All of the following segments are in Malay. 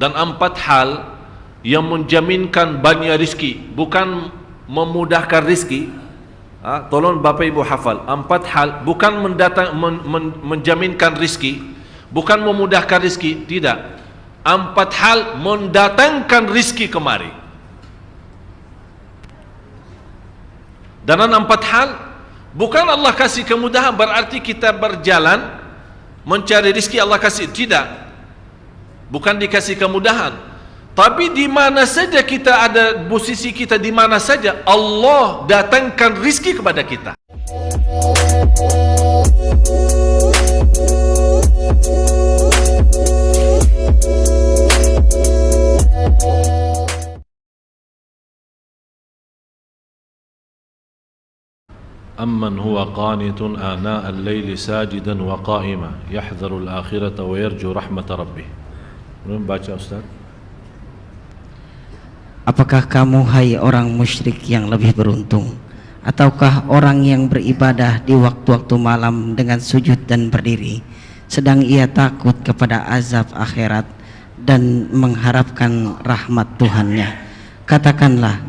dan 4 hal yang menjaminkan banyak rizki, bukan memudahkan rizki. Tolong Bapak Ibu hafal, 4 hal bukan menjaminkan rizki, bukan memudahkan rizki, tidak. 4 hal mendatangkan rizki kemari. Dan 4 hal bukan Allah kasih kemudahan berarti kita berjalan mencari rizki Allah kasih, tidak. Bukan dikasih kemudahan, tapi di mana saja kita ada, posisi kita di mana saja, Allah datangkan rizki kepada kita. أمن هو قانت آناء الليل ساجدا وقائما يحذر الآخرة ويرجو رحمة ربه. Baca Ustaz. Apakah kamu, hai orang musyrik, yang lebih beruntung, ataukah orang yang beribadah di waktu-waktu malam dengan sujud dan berdiri, sedang ia takut kepada azab akhirat dan mengharapkan rahmat Tuhannya? Katakanlah,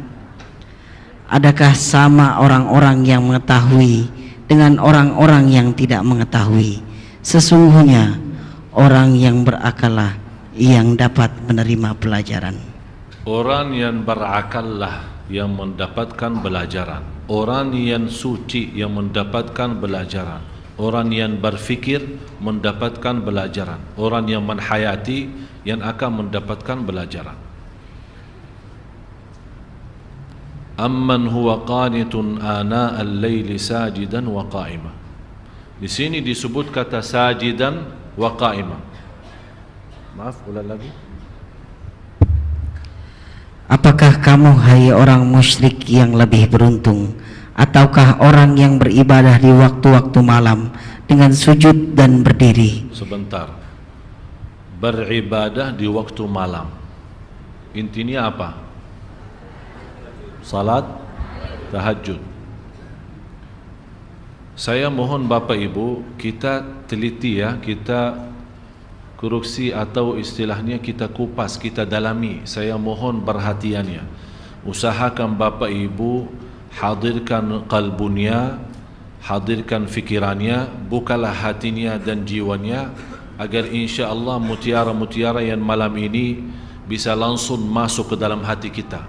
adakah sama orang-orang yang mengetahui dengan orang-orang yang tidak mengetahui? Sesungguhnya orang yang berakallah yang dapat menerima pelajaran. Orang yang berakallah yang mendapatkan pelajaran. Orang yang suci yang mendapatkan pelajaran. Orang yang berfikir mendapatkan pelajaran. Orang yang menhayati yang akan mendapatkan pelajaran. Amman huwa qanitun ana al-laili sajidan wa qa'ima. Di sini disebut kata sajidan wa qa'ima. Maaf, ulang lagi. Apakah kamu, hai orang musyrik, yang lebih beruntung, ataukah orang yang beribadah di waktu-waktu malam dengan sujud dan berdiri? Sebentar. Beribadah di waktu malam, intinya apa? Salat tahajud. Saya mohon Bapak Ibu, kita teliti ya, kita koreksi atau istilahnya kita kupas, kita dalami. Saya mohon perhatiannya. Usahakan Bapak Ibu hadirkan qalbunya, hadirkan fikirannya, bukalah hatinya dan jiwanya, agar insya Allah mutiara-mutiara yang malam ini bisa langsung masuk ke dalam hati kita,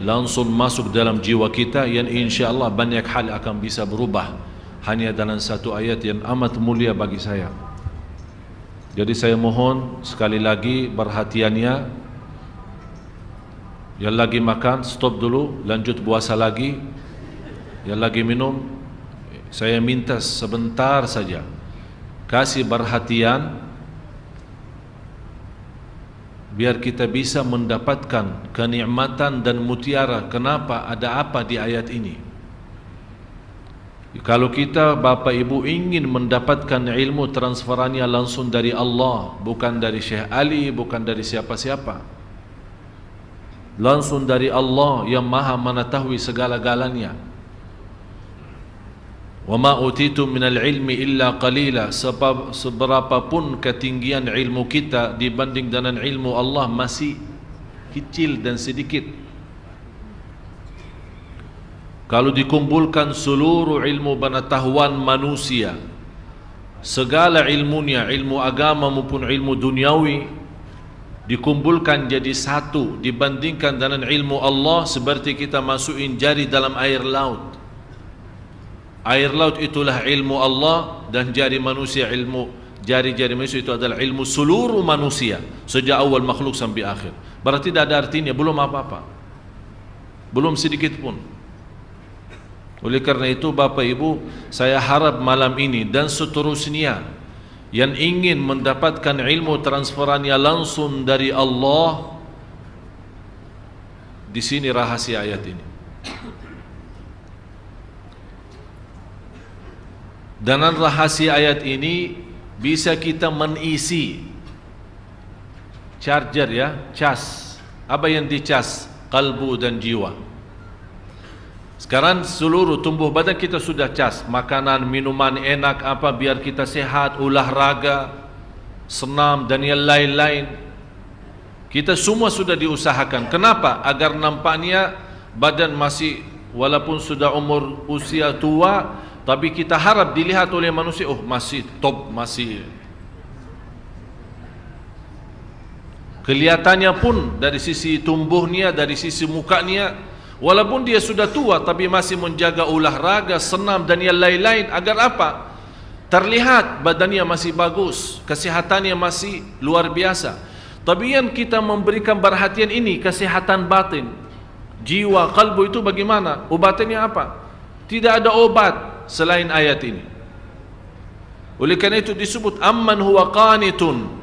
langsung masuk dalam jiwa kita, yang insya Allah banyak hal akan bisa berubah hanya dalam satu ayat yang amat mulia bagi saya. Jadi saya mohon sekali lagi perhatiannya. Yang lagi makan stop dulu, lanjut puasa lagi. Yang lagi minum, saya minta sebentar saja kasih perhatian, biar kita bisa mendapatkan kenikmatan dan mutiara. Kenapa? Ada apa di ayat ini? Kalau kita Bapak Ibu ingin mendapatkan ilmu transferannya langsung dari Allah, bukan dari Syekh Ali, bukan dari siapa-siapa, langsung dari Allah yang maha mengetahui segala-galanya. Wa ma utitu minal ilmi illa qalila. Seberapapun ketinggian ilmu kita dibanding dengan ilmu Allah masih kecil dan sedikit. Kalau dikumpulkan seluruh ilmu pengetahuan manusia, segala ilmunya, ilmu agama maupun ilmu duniawi, dikumpulkan jadi satu dibandingkan dengan ilmu Allah, seperti kita masukin jari dalam air laut. Air laut itulah ilmu Allah, dan jari manusia, ilmu jari-jari manusia itu adalah ilmu seluruh manusia sejak awal makhluk sampai akhir. Berarti tidak ada artinya, belum apa-apa, belum sedikit pun. Oleh karena itu Bapak Ibu, saya harap malam ini dan seterusnya yang ingin mendapatkan ilmu transferannya langsung dari Allah, di sini rahasia ayat ini. Dengan rahasia ayat ini bisa kita mengisi charger ya, cas. Apa yang dicas? Kalbu dan jiwa. Sekarang seluruh tumbuh badan kita sudah cas, makanan, minuman enak apa, biar kita sehat, olahraga, senam dan yang lain-lain. Kita semua sudah diusahakan. Kenapa? Agar nampaknya badan masih, walaupun sudah umur usia tua, tapi kita harap dilihat oleh manusia, oh masih top, masih. Kelihatannya pun dari sisi tumbuhnya, dari sisi mukanya, walaupun dia sudah tua tapi masih menjaga olahraga, senam dan yang lain-lain. Agar apa? Terlihat badannya masih bagus, kesehatannya masih luar biasa. Tapi yang kita memberikan perhatian ini kesehatan batin, jiwa, kalbu itu bagaimana? Obatnya apa? Tidak ada obat selain ayat ini. Oleh kerana itu disebut amman huwa qanitun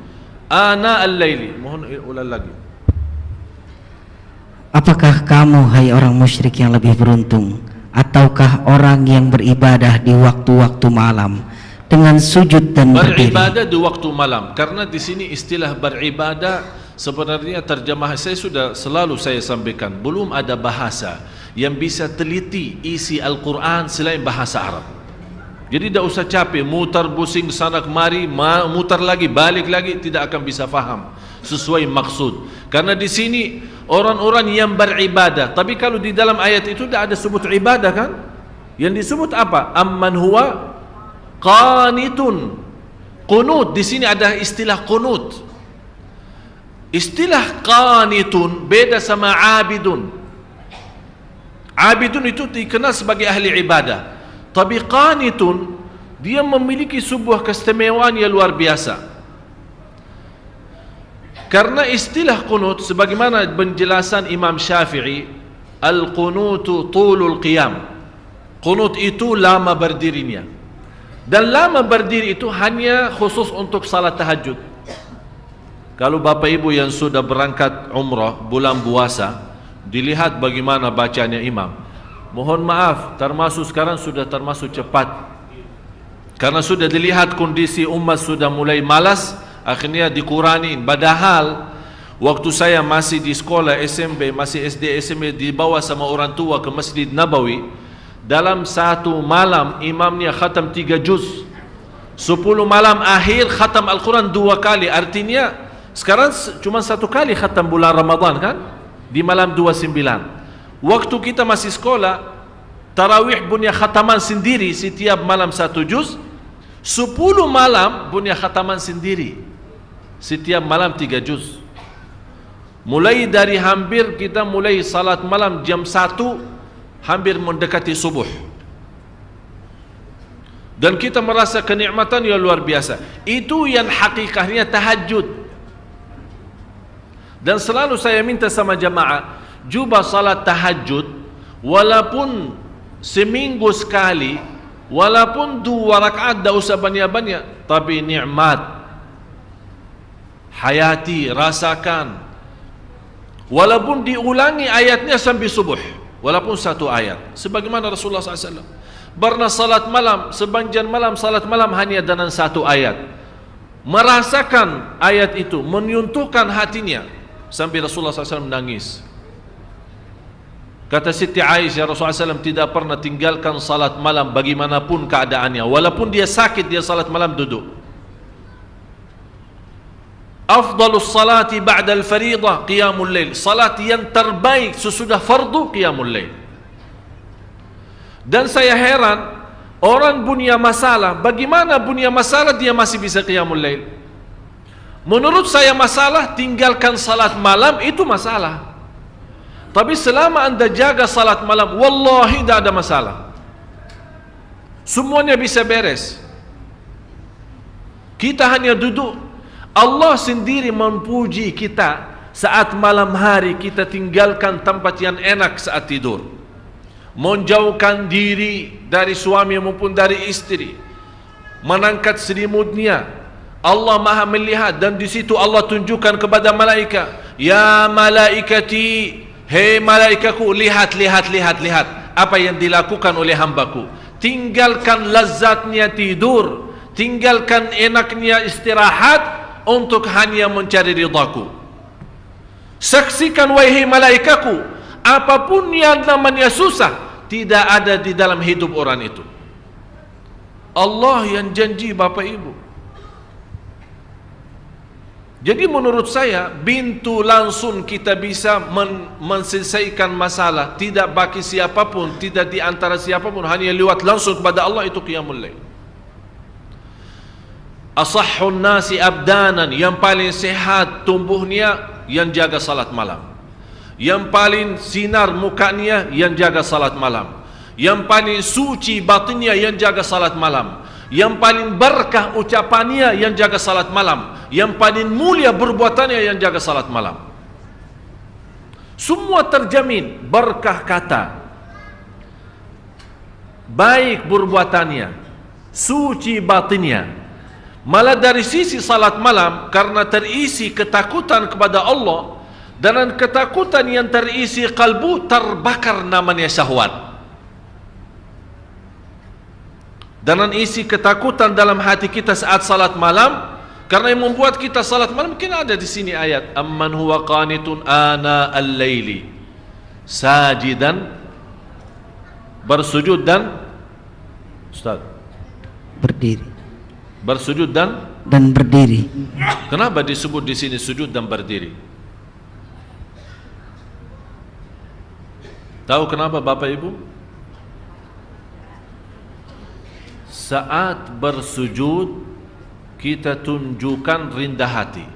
ana al-laili. Mohon ulang lagi. Apakah kamu, hai orang musyrik yang lebih beruntung, ataukah orang yang beribadah di waktu-waktu malam dengan sujud dan berdiri? Beribadah di waktu malam. Karena di sini istilah beribadah sebenarnya terjemahan saya sudah selalu saya sampaikan, belum ada bahasa yang bisa teliti isi Al-Quran selain bahasa Arab. Jadi tidak usah capek mutar pusing sana kemari, mutar lagi, balik lagi, tidak akan bisa faham sesuai maksud. Karena di sini orang-orang yang beribadah, tapi kalau di dalam ayat itu tidak ada sebut ibadah kan? Yang disebut apa? Amman huwa qanitun. Qunut, di sini ada istilah qunut. Istilah qanitun beda sama abidun. Abidun itu dikenal sebagai ahli ibadah. Tapi qanitun dia memiliki sebuah keistimewaan yang luar biasa. Karena istilah qunut sebagaimana penjelasan Imam Syafi'i, al-qunutu tulul qiyam. Qunut itu lama berdirinya. Dan lama berdiri itu hanya khusus untuk salat tahajud. Kalau Bapak Ibu yang sudah berangkat umrah bulan puasa, dilihat bagaimana bacanya imam. Mohon maaf, termasuk sekarang sudah termasuk cepat. Karena sudah dilihat kondisi umat sudah mulai malas, akhirnya dikurangi. Padahal waktu saya masih di sekolah SMP, masih SD SMP, dibawa sama orang tua ke Masjid Nabawi, dalam satu malam imamnya khatam 3 juz. 10 malam akhir khatam Al-Quran 2 kali. Artinya sekarang cuma 1 kali khatam bulan Ramadan kan, di malam 29. Waktu kita masih sekolah, tarawih punya khataman sendiri setiap malam 1 juz. 10 malam punya khataman sendiri setiap malam 3 juz. Mulai dari hampir kita mulai salat malam jam 1, hampir mendekati subuh. Dan kita merasa kenikmatan yang luar biasa. Itu yang hakikatnya tahajud. Dan selalu saya minta sama jamaah, cuba salat tahajud, walaupun seminggu sekali, walaupun 2 rakaat, tak usah banyak-banyak, tapi nikmat hayati, rasakan. Walaupun diulangi ayatnya sampai subuh, walaupun 1 ayat. Sebagaimana Rasulullah SAW pernah salat malam, sepanjang malam salat malam hanya dengan 1 ayat. Merasakan ayat itu, menyentuhkan hatinya, sampai Rasulullah SAW menangis. Kata Siti Aisyah, Rasulullah SAW tidak pernah tinggalkan salat malam bagaimanapun keadaannya. Walaupun dia sakit, dia salat malam duduk. Afdalus salati ba'dal faridah qiyamul lail. Salat yang terbaik sesudah fardu qiyamul lail. Dan saya heran, orang punya masalah, bagaimana punya masalah dia masih bisa qiyamul lail? Menurut saya masalah tinggalkan salat malam itu masalah. Tapi selama anda jaga salat malam, wallahi tidak ada masalah. Semuanya bisa beres. Kita hanya duduk. Allah sendiri memuji kita saat malam hari kita tinggalkan tempat yang enak saat tidur. Menjauhkan diri dari suami maupun dari istri. Mengangkat selimutnya. Allah Maha melihat, dan di situ Allah tunjukkan kepada malaikat, ya malaikati, hei malaikaku, lihat apa yang dilakukan oleh hambaku. Tinggalkan lazatnya tidur, tinggalkan enaknya istirahat untuk hanya mencari ridhaku. Saksikan wahai malaikaku, apapun yang namanya susah tidak ada di dalam hidup orang itu. Allah yang janji Bapak Ibu. Jadi menurut saya pintu langsung kita bisa menyelesaikan masalah tidak bagi siapapun, tidak di antara siapapun, hanya lewat langsung kepada Allah, itu qiyamul lail. Asahhun nasi abdanan, yang paling sehat tubuhnya yang jaga salat malam. Yang paling sinar mukanya yang jaga salat malam. Yang paling suci batinnya yang jaga salat malam. Yang paling berkah ucapannya yang jaga salat malam. Yang paling mulia perbuatannya yang jaga salat malam. Semua terjamin berkah kata, baik perbuatannya, suci batinnya. Malah dari sisi salat malam, karena terisi ketakutan kepada Allah, dan ketakutan yang terisi kalbu, terbakar namanya syahwat. Dan isi ketakutan dalam hati kita saat salat malam, karena yang membuat kita salat malam, mungkin ada di sini ayat, amman huwa qanitun ana al-laili sajidan, bersujud dan Ustaz, berdiri, bersujud dan berdiri. Kenapa disebut di sini sujud dan berdiri? Tahu kenapa Bapak Ibu? Saat bersujud kita tunjukkan rendah hati.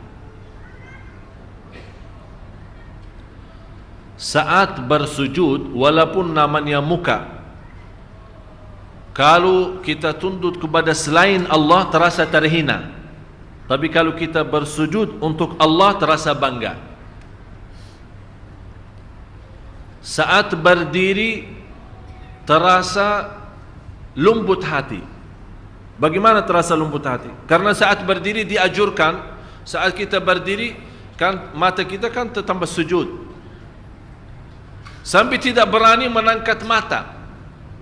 Saat bersujud, walaupun namanya muka, kalau kita tunduk kepada selain Allah terasa terhina. Tapi kalau kita bersujud untuk Allah terasa bangga. Saat berdiri terasa lembut hati. Bagaimana terasa lembut hati? Karena saat berdiri diajurkan, saat kita berdiri kan mata kita kan tambah sujud. Sampai tidak berani mengangkat mata,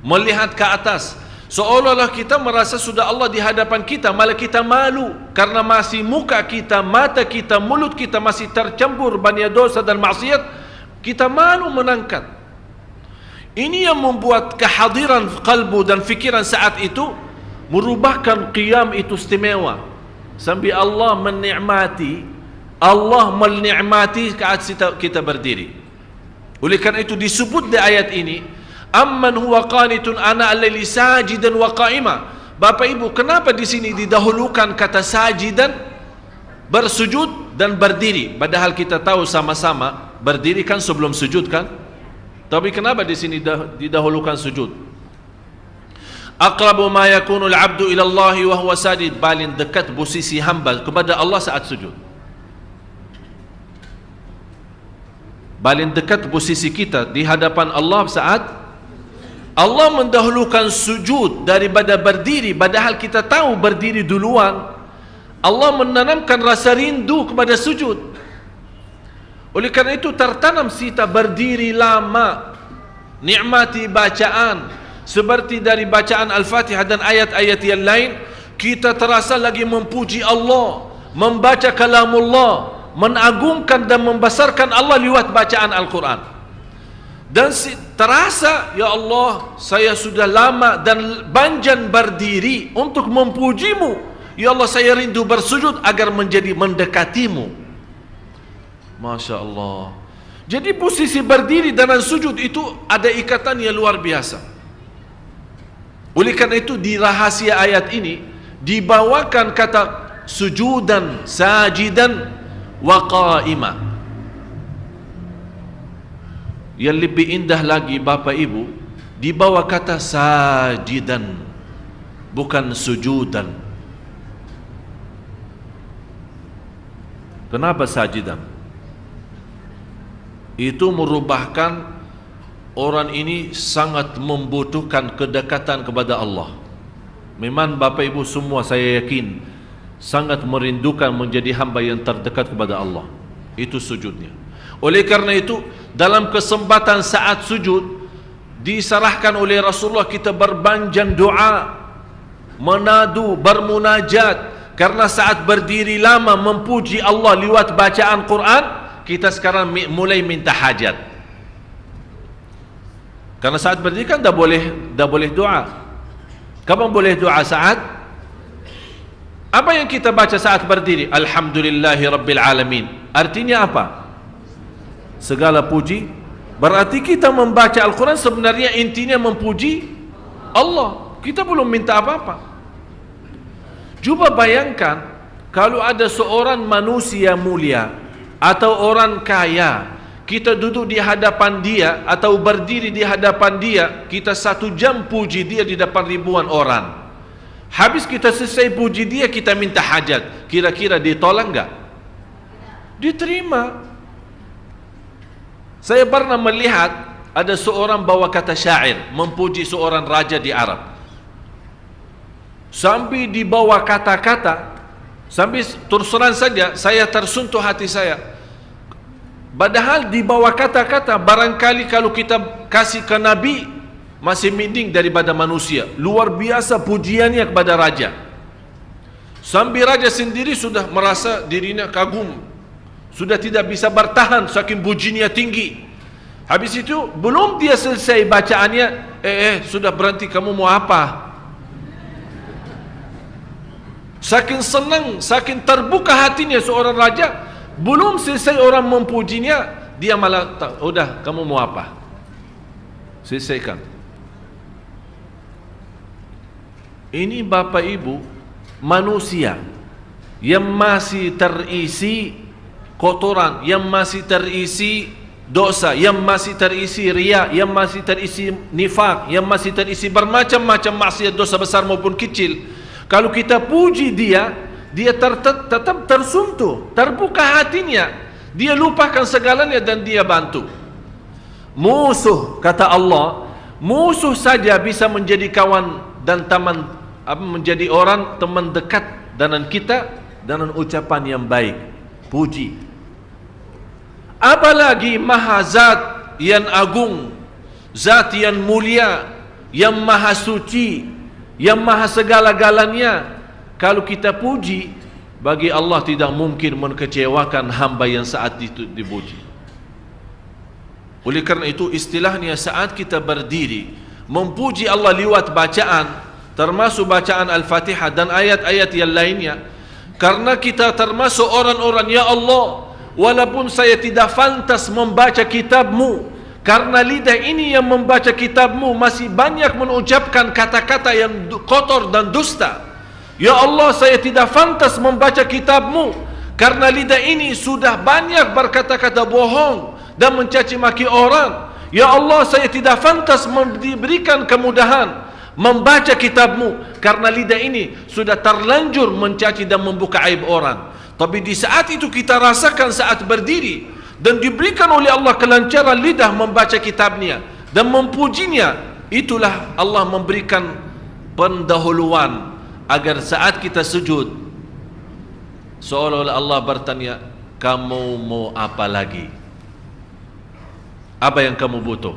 melihat ke atas. Seolah-olah kita merasa sudah Allah di hadapan kita, malah kita malu karena masih muka kita, mata kita, mulut kita masih tercampur banyak dosa dan maksiat. Kita malu menangkat. Ini yang membuat kehadiran kalbu dan fikiran saat itu merubahkan qiyam itu istimewa. Sampai Allah menikmati saat kita berdiri. Oleh kerana itu disebut di ayat ini, amman huwa qanitun ana al-laili sajidan wa qa'ima. Bapak Ibu, kenapa di sini didahulukan kata sajidan, bersujud dan berdiri? Padahal kita tahu sama-sama berdiri kan sebelum sujud kan? Tapi kenapa di sini didahulukan sujud? Aqrabu ma yakunu al-'abdu ila Allah wa huwa sajid, paling dekat posisi hamba kepada Allah saat sujud. Paling dekat posisi kita di hadapan Allah saat Allah mendahulukan sujud daripada berdiri, padahal kita tahu berdiri duluan. Allah menanamkan rasa rindu kepada sujud. Oleh kerana itu tertanam kita berdiri lama, nikmati bacaan. Seperti dari bacaan Al-Fatihah dan ayat-ayat yang lain, kita terasa lagi memuji Allah, membaca kalamullah, mengagungkan dan membesarkan Allah lewat bacaan Al-Quran. Dan terasa, ya Allah, saya sudah lama dan banjan berdiri untuk memujimu. Ya Allah, saya rindu bersujud agar menjadi mendekatimu. Masya Allah. Jadi posisi berdiri dan sujud itu ada ikatan yang luar biasa. Oleh karena itu di rahasia ayat ini dibawakan kata sujudan, sajidan wa qa'ima. Yang lebih indah lagi Bapak Ibu, dibawa kata sajidan, bukan sujudan. Kenapa sajidan? Itu merubahkan orang ini sangat membutuhkan kedekatan kepada Allah. Memang Bapak Ibu semua saya yakin sangat merindukan menjadi hamba yang terdekat kepada Allah. Itu sujudnya. Oleh karena itu dalam kesempatan saat sujud diserahkan oleh Rasulullah kita berbanjang doa, menadu, bermunajat. Karena saat berdiri lama memuji Allah lewat bacaan Quran, kita sekarang mulai minta hajat. Karena saat berdiri kan dah boleh doa. Kapan boleh doa? Saat Apa yang kita baca saat berdiri? Alhamdulillahi Rabbil Alamin. Artinya apa? Segala puji. Berarti kita membaca Al-Quran sebenarnya intinya memuji Allah. Kita belum minta apa-apa. Cuba bayangkan kalau ada seorang manusia mulia atau orang kaya, kita duduk di hadapan dia atau berdiri di hadapan dia, kita 1 jam puji dia di depan ribuan orang. Habis kita selesai puji dia, kita minta hajat. Kira-kira ditolak enggak? Diterima. Saya pernah melihat ada seorang bawa kata syair memuji seorang raja di Arab. Sampai di bawah kata-kata, sampai terus terang saja saya tersentuh hati saya. Padahal di bawah kata-kata, barangkali kalau kita kasih ke Nabi masih mending daripada manusia. Luar biasa pujiannya kepada raja. Sampai raja sendiri sudah merasa dirinya kagum, sudah tidak bisa bertahan saking pujiannya tinggi. Habis itu belum dia selesai bacaannya, sudah berhenti, kamu mau apa? Saking senang, saking terbuka hatinya seorang raja, belum selesai orang memujinya, dia malah, udah kamu mau apa? Selesaikan. Ini Bapak Ibu manusia yang masih terisi kotoran, yang masih terisi dosa, yang masih terisi riya, yang masih terisi nifak, yang masih terisi bermacam-macam maksiat, dosa besar maupun kecil. Kalau kita puji dia, dia tetap tersentuh, terbuka hatinya, dia lupakan segalanya dan dia bantu. Musuh, kata Allah, musuh saja bisa menjadi kawan dan teman, menjadi orang teman dekat dengan kita dengan ucapan yang baik, puji. Apalagi Maha Zat yang agung, Zat yang mulia, yang maha suci, yang maha segala-galanya. Kalau kita puji, bagi Allah tidak mungkin mengecewakan hamba yang saat itu dipuji. Oleh kerana itu istilahnya saat kita berdiri memuji Allah lewat bacaan, termasuk bacaan Al-Fatihah dan ayat-ayat yang lainnya, karena kita termasuk orang-orang, ya Allah, walaupun saya tidak pantas membaca kitab-Mu, karena lidah ini yang membaca kitab-Mu masih banyak mengucapkan kata-kata yang kotor dan dusta. Ya Allah, saya tidak pantas membaca kitab-Mu, karena lidah ini sudah banyak berkata-kata bohong dan mencaci maki orang. Ya Allah, saya tidak pantas diberikan kemudahan membaca kitab-Mu, karena lidah ini sudah terlanjur mencaci dan membuka aib orang. Tapi di saat itu kita rasakan saat berdiri dan diberikan oleh Allah kelancaran lidah membaca kitabnya dan memujinya, itulah Allah memberikan pendahuluan agar saat kita sujud seolah-olah Allah bertanya, kamu mau apa lagi? Apa yang kamu butuh?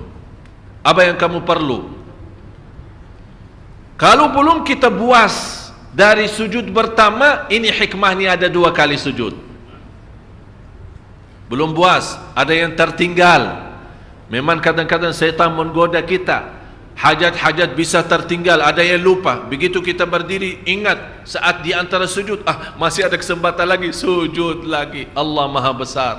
Apa yang kamu perlu? Kalau belum kita puas dari sujud pertama, ini hikmahnya ada 2 kali sujud. Belum puas, ada yang tertinggal. Memang kadang-kadang syaitan menggoda kita, hajat-hajat bisa tertinggal, ada yang lupa. Begitu kita berdiri, ingat saat di antara sujud, masih ada kesempatan lagi, sujud lagi. Allah maha besar,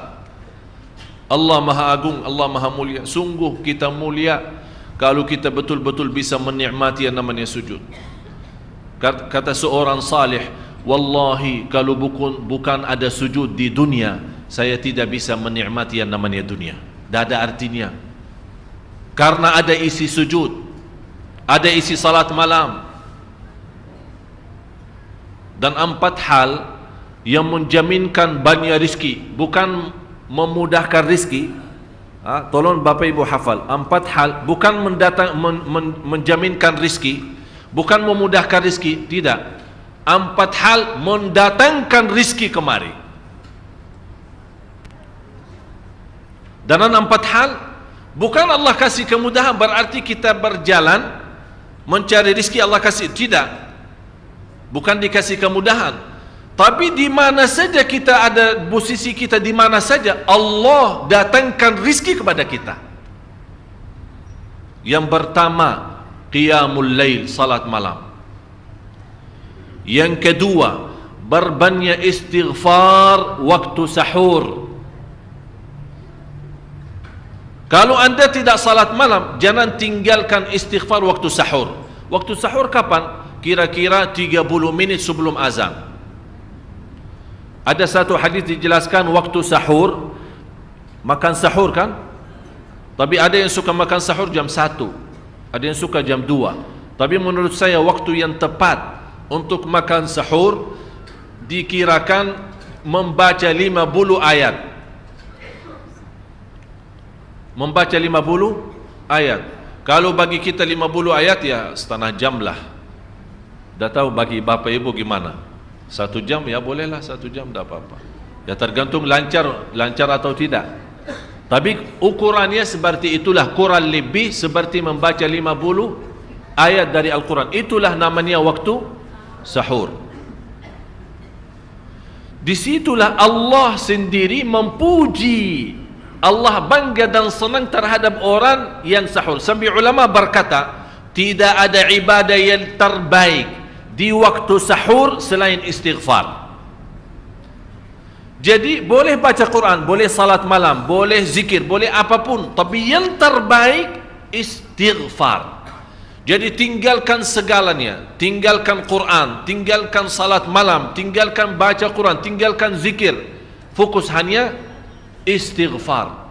Allah maha agung, Allah maha mulia. Sungguh kita mulia kalau kita betul-betul bisa menikmati yang namanya sujud. Kata seorang salih, wallahi kalau bukan ada sujud di dunia, saya tidak bisa menikmati yang namanya dunia. Tidak ada artinya. Karena ada isi sujud, ada isi salat malam, dan 4 hal yang menjaminkan banyak rizki, bukan memudahkan rizki. Tolong Bapak Ibu hafal, 4 hal bukan menjaminkan rizki, bukan memudahkan rizki, tidak. 4 hal mendatangkan rizki kemari. Dan 4 hal bukan Allah kasih kemudahan berarti kita berjalan mencari rizki Allah kasih, tidak. Bukan dikasih kemudahan, tapi di mana saja kita ada, posisi kita di mana saja, Allah datangkan rizki kepada kita. Yang pertama, qiyamul lail, salat malam. Yang kedua, berbanyak istighfar waktu sahur. Kalau anda tidak salat malam, jangan tinggalkan istighfar waktu sahur. Waktu sahur kapan? Kira-kira 30 minit sebelum azan. Ada satu hadis dijelaskan waktu sahur, makan sahur kan? Tapi ada yang suka makan sahur jam 1, ada yang suka jam 2. Tapi menurut saya waktu yang tepat untuk makan sahur dikirakan membaca 50 ayat. Membaca 50 ayat. Kalau bagi kita 50 ayat ya setengah jam lah. Dah tahu bagi bapa ibu gimana? 1 jam ya bolehlah, 1 jam tak apa-apa. Ya tergantung lancar atau tidak. Tapi ukurannya seperti itulah, kurang lebih seperti membaca 50 ayat dari Al-Quran. Itulah namanya waktu sahur. Disitulah Allah sendiri memuji, Allah bangga dan senang terhadap orang yang sahur. Sampai ulama berkata, tidak ada ibadah yang terbaik di waktu sahur selain istighfar. Jadi boleh baca Quran, boleh salat malam, boleh zikir, boleh apapun, tapi yang terbaik istighfar. Jadi tinggalkan segalanya, tinggalkan Quran, tinggalkan salat malam, tinggalkan baca Quran, tinggalkan zikir, fokus hanya istighfar.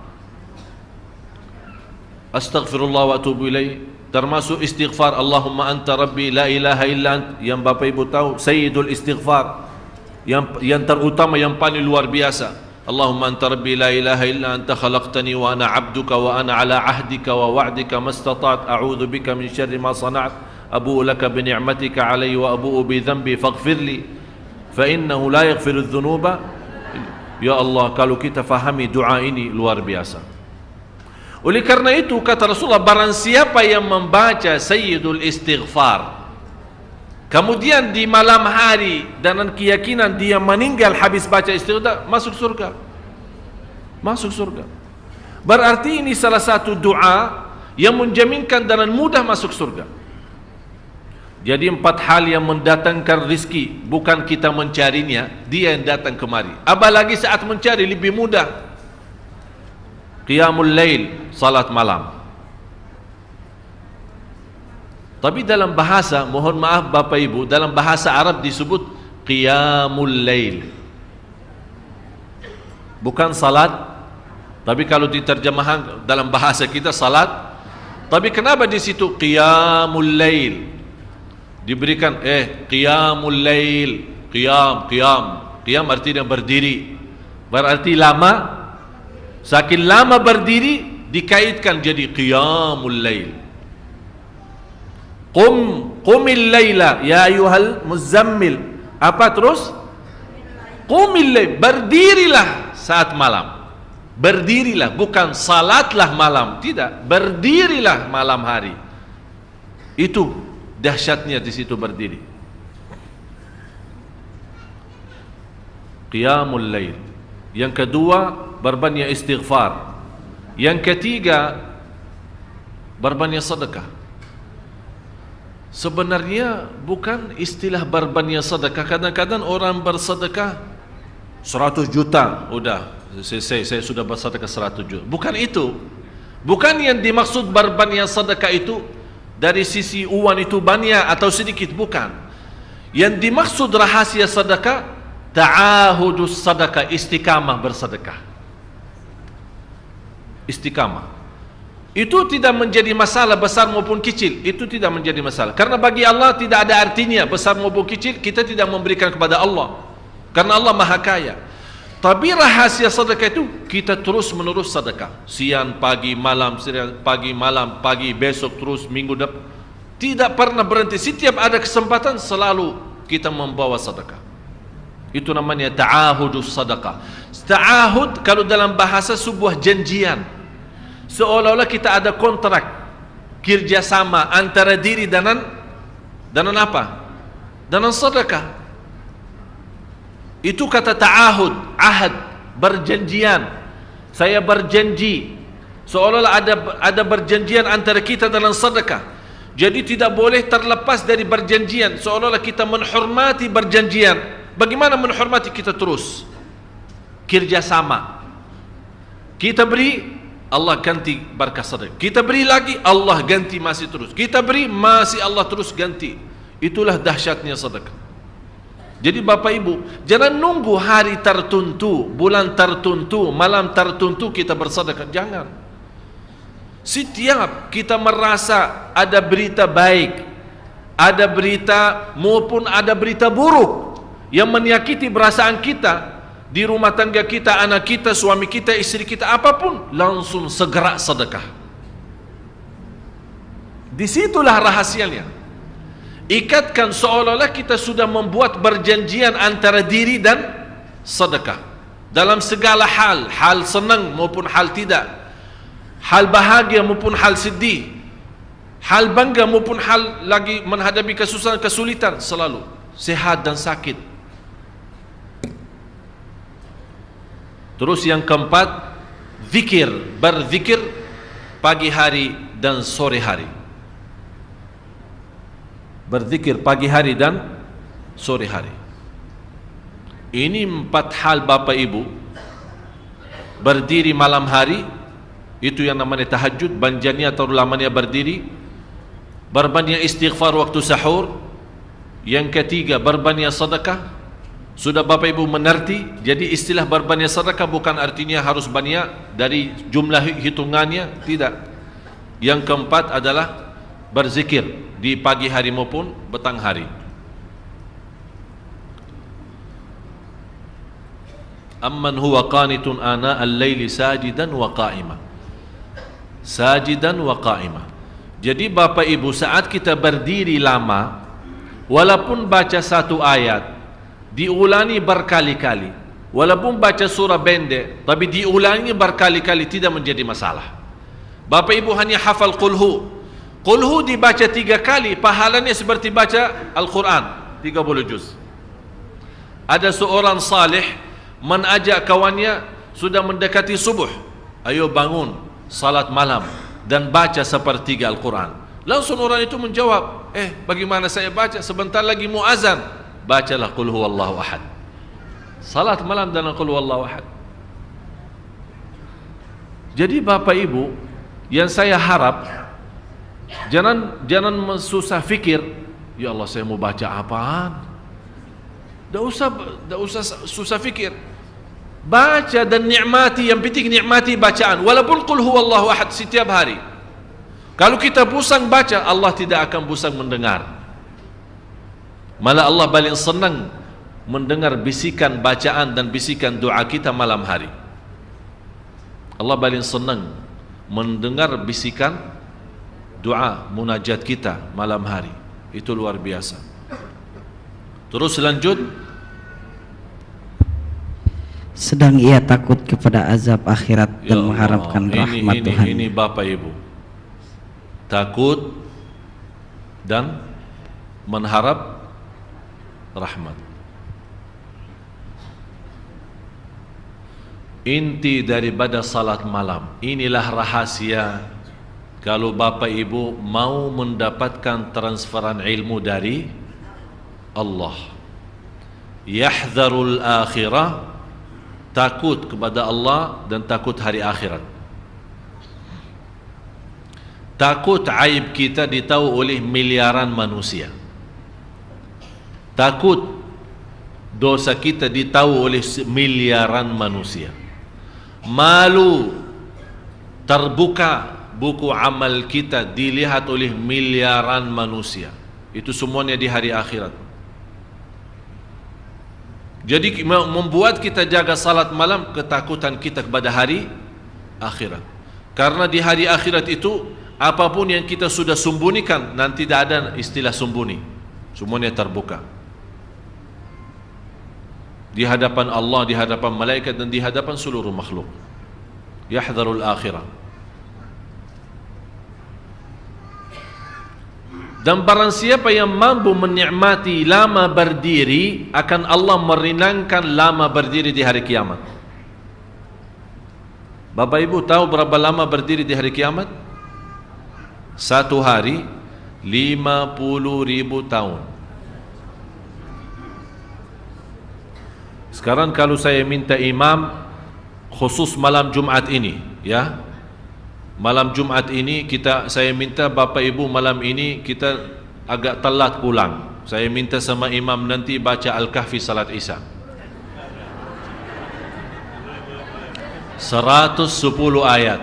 Astaghfirullah wa atubu ilaih, termasuk istighfar Allahumma anta rabbi la ilaha illa ant, yang Bapak Ibu tahu sayyidul istighfar, yang terutama, yang paling luar biasa. Allahumma anta rabbi la ilaha illa anta khalaqtani wa ana abduka wa ana ala ahdika wa wa'dika mastata'at a'udzu bika min syarri ma sana'at abu'u laka bi ni'matika alayya wa abu'u bi dhanbi faghfirli fa innahu la yaghfiru dzunuba. Ya Allah, kalau kita fahami doa ini luar biasa. Oleh karena itu kata Rasulullah, barang siapa yang membaca sayyidul istighfar kemudian di malam hari dengan keyakinan dia meninggal habis baca istighfar, masuk surga. Masuk surga. Berarti ini salah satu doa yang menjaminkan dengan mudah masuk surga. Jadi 4 hal yang mendatangkan rizki, bukan kita mencarinya, dia yang datang kemari. Apalagi saat mencari lebih mudah. Qiyamul lail, salat malam. Tapi dalam bahasa, mohon maaf Bapak Ibu, dalam bahasa Arab disebut qiyamul lail, bukan salat. Tapi kalau diterjemahkan dalam bahasa kita salat. Tapi kenapa di situ qiyamul lail? Diberikan qiyamul lail, qiyam artinya berdiri. Berarti lama. Saking lama berdiri dikaitkan jadi qiyamul lail. Qumil laila ya ayyuhal muzammil. Apa terus? Qumil lail, berdirilah saat malam. Berdirilah, bukan salatlah malam, tidak, berdirilah malam hari. Itu dahsyatnya di situ berdiri. Qiyamul lail. Yang kedua, berbanyak istighfar. Yang ketiga, berbanyak sedekah. Sebenarnya bukan istilah berbanyak sedekah. Kadang-kadang orang bersedekah 100 juta, udah saya sudah bersedekah 100 juta. Bukan itu. Bukan yang dimaksud berbanyak sedekah itu dari sisi uang itu banyak atau sedikit, bukan. Yang dimaksud rahasia sedekah, ta'ahudus sedekah, istiqamah bersedekah. Istiqamah itu tidak menjadi masalah besar maupun kecil. Itu tidak menjadi masalah, karena bagi Allah tidak ada artinya besar maupun kecil. Kita tidak memberikan kepada Allah karena Allah Maha Kaya. Tapi rahasia sedekah itu kita terus menerus sedekah, siang pagi malam, siang pagi malam, pagi besok terus, minggu depan, tidak pernah berhenti. Setiap ada kesempatan selalu kita membawa sedekah. Itu namanya ta'ahudus sedekah. Ta'ahud kalau dalam bahasa sebuah janjian, seolah-olah kita ada kontrak kerjasama antara diri dengan apa? Dengan sedekah. Itu kata ta'ahud, ahad, berjanjian. Saya berjanji, seolah-olah ada berjanjian antara kita dengan sedekah. Jadi tidak boleh terlepas dari berjanjian, seolah-olah kita menghormati berjanjian. Bagaimana menghormati? Kita terus kerjasama. Kita beri, Allah ganti berkah sedekah. Kita beri lagi, Allah ganti masih terus. Kita beri, masih Allah terus ganti. Itulah dahsyatnya sedekah. Jadi Bapak Ibu, jangan nunggu hari tertentu, bulan tertentu, malam tertentu kita bersedekah. Jangan. Setiap kita merasa ada berita baik, ada berita maupun ada berita buruk yang menyakiti perasaan kita di rumah tangga kita, anak kita, suami kita, istri kita, apapun, langsung segera sedekah. Disitulah rahasianya. Ikatkan seolah-olah kita sudah membuat perjanjian antara diri dan sedekah dalam segala hal, hal senang maupun hal tidak, hal bahagia maupun hal sedih, hal bangga maupun hal lagi menghadapi kesusahan, kesulitan, selalu sehat dan sakit. Terus yang keempat, zikir, berzikir pagi hari dan sore hari. Berzikir pagi hari dan sore hari. Ini 4 hal Bapak Ibu. Berdiri malam hari, itu yang namanya tahajud, banjanya atau lamanya berdiri. Berbanyak istighfar waktu sahur. Yang ketiga, berbanyak sedekah. Sudah Bapak Ibu mengerti? Jadi istilah berbanyak sedekah bukan artinya harus banyak dari jumlah hitungannya, tidak. Yang keempat adalah berzikir di pagi hari maupun petang hari. Amman huwa qanitun ana al-laili sajidan wa qa'ima. Sajidan wa qa'ima. Jadi Bapak Ibu, saat kita berdiri lama, walaupun baca satu ayat, diulangi berkali-kali, walaupun baca surah pendek, tapi diulangi berkali-kali, tidak menjadi masalah. Bapak Ibu hanya hafal qulhu. Qulhu dibaca 3 kali, pahalanya seperti baca Al-Quran 30 juz. Ada seorang salih mengajak kawannya, sudah mendekati subuh, ayo bangun salat malam dan baca sepertiga Al-Quran. Langsung orang itu menjawab, bagaimana saya baca? Sebentar lagi muazan. Bacalah qul huwallahu ahad. Salat malam dan qul huwallahu ahad. Jadi Bapak Ibu, yang saya harap, Jangan susah fikir, ya Allah saya mau baca apaan. Tak usah susah fikir. Baca dan nikmati, yang penting nikmati bacaan. Walaupun qul huwallahu ahad setiap hari. Kalau kita pusing baca, Allah tidak akan pusing mendengar. Malah Allah paling senang mendengar bisikan bacaan dan bisikan doa kita malam hari. Allah paling senang mendengar bisikan doa munajat kita malam hari. Itu luar biasa. Terus lanjut, sedang ia takut kepada azab akhirat dan mengharapkan rahmat Tuhan. Ini Bapak Ibu, takut dan mengharap rahmat. Inti daripada salat malam. Inilah rahasia kalau Bapak Ibu mau mendapatkan transferan ilmu dari Allah. Yahdharul akhirah, takut kepada Allah dan takut hari akhirat. Takut aib kita ditahu oleh miliaran manusia. Takut dosa kita ditahu oleh miliaran manusia. Malu terbuka buku amal kita dilihat oleh miliaran manusia. Itu semuanya di hari akhirat. Jadi membuat kita jaga salat malam, ketakutan kita kepada hari akhirat. Karena di hari akhirat itu apapun yang kita sudah sembunyikan, nanti tidak ada istilah sembunyi. Semuanya terbuka. Di hadapan Allah, di hadapan malaikat dan di hadapan seluruh makhluk. Yahdharul akhirah. Dan barang siapa yang mampu menikmati lama berdiri, akan Allah meringankan lama berdiri di hari kiamat. Bapak Ibu tahu berapa lama berdiri di hari kiamat? 1 hari 50.000 tahun. Sekarang kalau saya minta imam khusus malam Jumat ini, ya, malam Jumat ini saya minta Bapak Ibu malam ini kita agak telat pulang. Saya minta sama imam nanti baca Al-Kahfi salat Isya 110 ayat.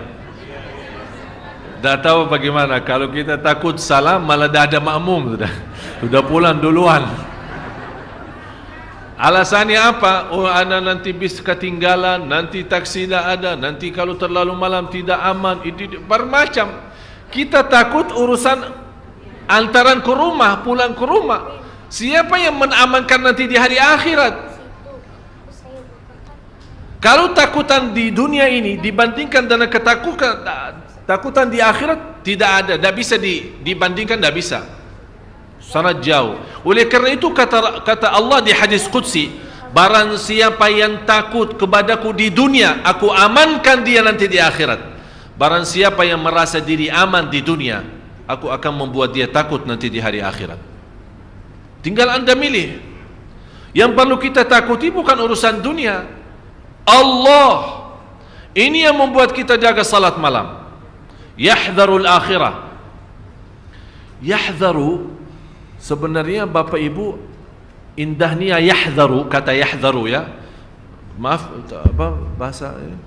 Dah tahu bagaimana kalau kita takut salah malah dah ada makmum sudah pulang duluan. Alasannya apa? Oh, ana nanti bis ketinggalan, nanti taksi tidak ada, nanti kalau terlalu malam tidak aman. Itu bermacam. Kita takut urusan antaran ke rumah, pulang ke rumah. Siapa yang menamankan nanti di hari akhirat? Kalau takutan di dunia ini dibandingkan dengan takutan di akhirat, tidak ada, tidak bisa dibandingkan, tidak bisa, sangat jauh. Oleh kerana itu kata Allah di hadis Qudsi, barang siapa yang takut kepadaku di dunia, aku amankan dia nanti di akhirat. Barang siapa yang merasa diri aman di dunia, aku akan membuat dia takut nanti di hari akhirat. Tinggal anda milih. Yang perlu kita takuti bukan urusan dunia, Allah. Ini yang membuat kita jaga salat malam. Yahdharul akhirah. Yahdharu sebenarnya Bapak Ibu indahnya yahdharu, kata yahdharu, ya. Maaf, apa bahasa ini?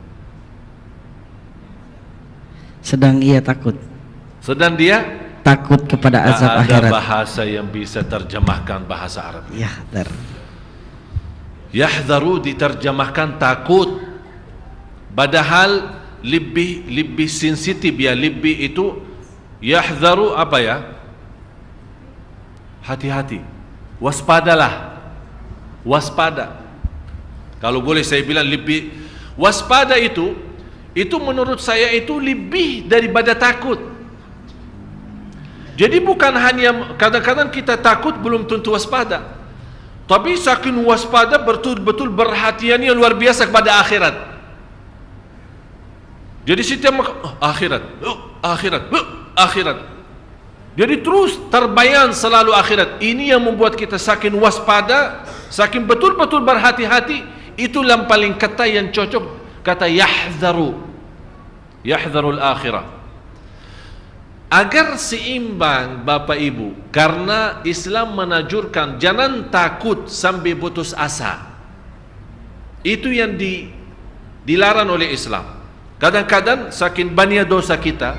Sedang ia takut. Sedang dia takut kepada azab akhirat. Ada bahasa yang bisa terjemahkan bahasa Arab. Yahdhar. Yahdharu diterjemahkan takut. Padahal lebih sensitif, ya, lebih itu yahdharu apa ya? Hati-hati, waspadalah, waspada. Kalau boleh saya bilang lebih waspada itu menurut saya itu lebih daripada takut. Jadi bukan hanya kadang-kadang kita takut belum tentu waspada, tapi saking waspada betul-betul perhatiannya luar biasa kepada akhirat. Jadi setiap akhirat. Jadi terus terbayang selalu akhirat. Ini yang membuat kita saking waspada, saking betul-betul berhati-hati. Itulah yang paling kata yang cocok, kata yahdharul akhirah. Agar seimbang Bapak Ibu, karena Islam menanjurkan jangan takut sampai putus asa. Itu yang dilarang oleh Islam. Kadang-kadang saking banyak dosa kita,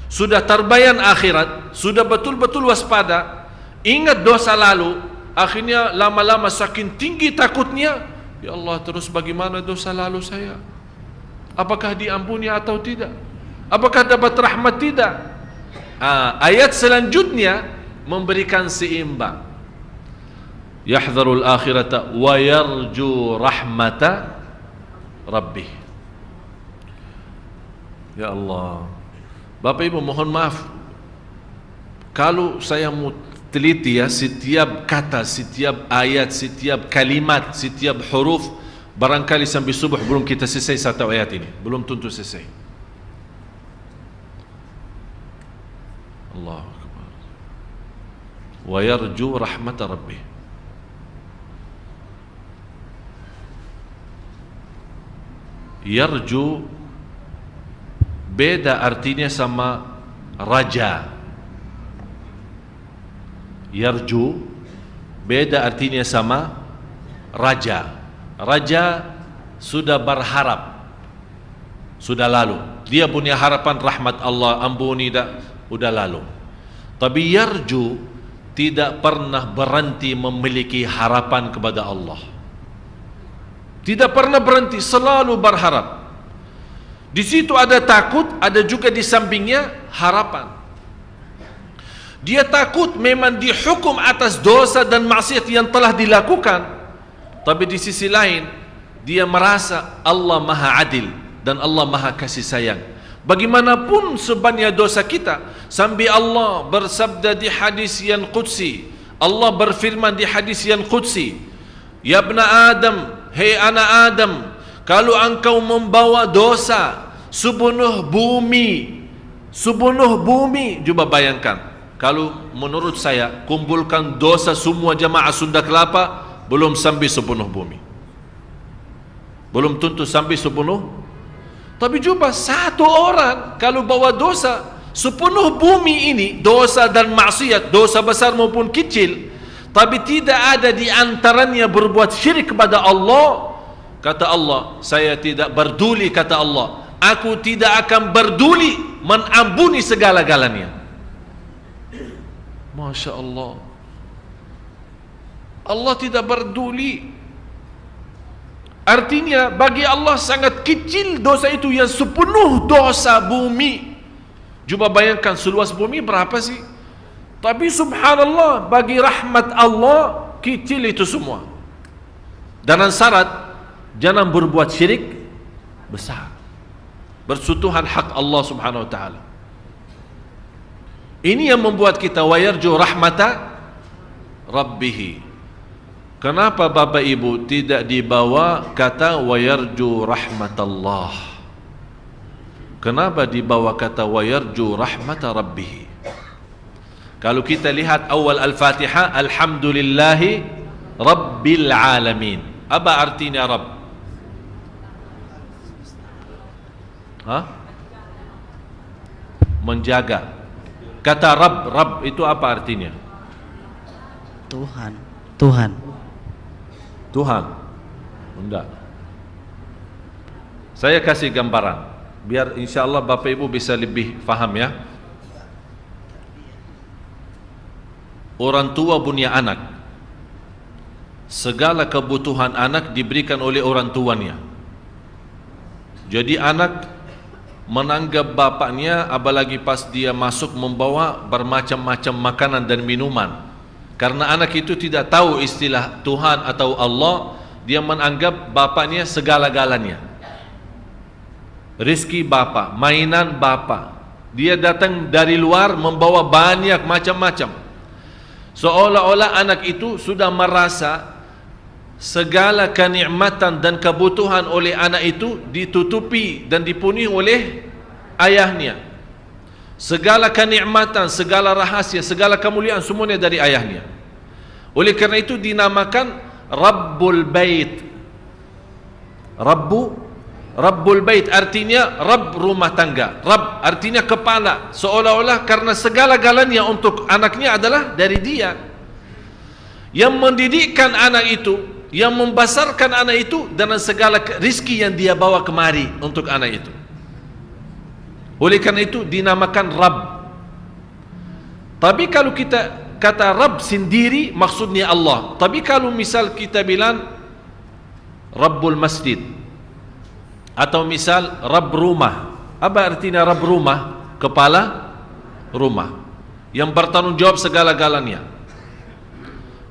sudah terbayang akhirat, sudah betul-betul waspada, ingat dosa lalu, akhirnya lama-lama saking tinggi takutnya, ya Allah, terus bagaimana dosa lalu saya? Apakah diampuni atau tidak? Apakah dapat rahmat tidak? Ayat selanjutnya memberikan seimbang. Yahdharul akhirata wa yarju rahmata rabbih. Ya Allah, Bapak Ibu mohon maaf kalau saya mau teliti, ya, setiap kata, setiap ayat, setiap kalimat, setiap huruf, barangkali sampai subuh belum kita selesai satu ayat ini, belum tentu selesai. Allah Akbar. Wa yarju rahmat rabbih. Yarju beda artinya sama raja. Yarju beda artinya sama raja. Raja sudah berharap, sudah lalu. Dia punya harapan rahmat Allah, ampuni dah, sudah lalu. Tapi yarju tidak pernah berhenti memiliki harapan kepada Allah. Tidak pernah berhenti, selalu berharap. Di situ ada takut, ada juga di sampingnya harapan. Dia takut memang dihukum atas dosa dan maksiat yang telah dilakukan, tapi di sisi lain dia merasa Allah Maha Adil dan Allah Maha Kasih Sayang. Bagaimanapun sebanyak dosa kita, sampai Allah bersabda di hadis yang qudsi, Allah berfirman di hadis yang qudsi, ya ibna Adam, hei anak Adam, kalau engkau membawa dosa sepenuh bumi, coba bayangkan, kalau menurut saya kumpulkan dosa semua jamaah Sunda Kelapa belum sampai sepenuh bumi. belum tentu sampai sepenuh. Tapi coba satu orang kalau bawa dosa sepenuh bumi ini, dosa dan maksiat, dosa besar maupun kecil, tapi tidak ada di antaranya berbuat syirik kepada Allah, kata Allah, saya tidak berduli, kata Allah, aku tidak akan berduli mengampuni segala-galanya. Masya Allah, Allah tidak berduli. Artinya bagi Allah sangat kecil dosa itu yang sepenuh dosa bumi. Coba bayangkan seluas bumi berapa sih? Tapi subhanallah, bagi rahmat Allah kecil itu semua. Dan syarat jangan berbuat syirik besar, bersentuhan hak Allah subhanahu wa ta'ala. Ini yang membuat kita wayarju rahmata Rabbihi. Kenapa Bapak Ibu tidak dibawa kata wayarju rahmatallah? Kenapa dibawa kata wayarju rahmata Rabbih? Kalau kita lihat awal Al-Fatihah, alhamdulillahi Rabbil Alamin. Apa artinya Rabb? Menjaga. Kata Rabb itu apa artinya? Tuhan. Enggak. Saya kasih gambaran biar insyaallah Bapak Ibu bisa lebih faham ya. Orang tua punya anak, segala kebutuhan anak diberikan oleh orang tuanya. Jadi anak menanggap bapaknya, apalagi pas dia masuk membawa bermacam-macam makanan dan minuman. Karena anak itu tidak tahu istilah Tuhan atau Allah, dia menganggap bapaknya segala-galanya. Rizki bapak, mainan bapak. Dia datang dari luar membawa banyak macam-macam. Seolah-olah anak itu sudah merasa segala kenikmatan dan kebutuhan oleh anak itu ditutupi dan dipenuhi oleh ayahnya. Segala kenikmatan, segala rahasia, segala kemuliaan semuanya dari ayahnya. Oleh kerana itu dinamakan Rabbul Bait. Rabbul Bait artinya Rabb rumah tangga. Rabb artinya kepala. Seolah-olah karena segala-galanya untuk anaknya adalah dari dia. Yang mendidikkan anak itu, yang membesarkan anak itu dengan segala rizki yang dia bawa kemari untuk anak itu. Oleh karena itu dinamakan Rabb. Tapi kalau kita kata Rabb sendiri maksudnya Allah. Tapi kalau misal kita bilang Rabbul Masjid atau misal Rabb rumah, apa artinya Rabb rumah? Kepala rumah yang bertanggung jawab segala-galanya.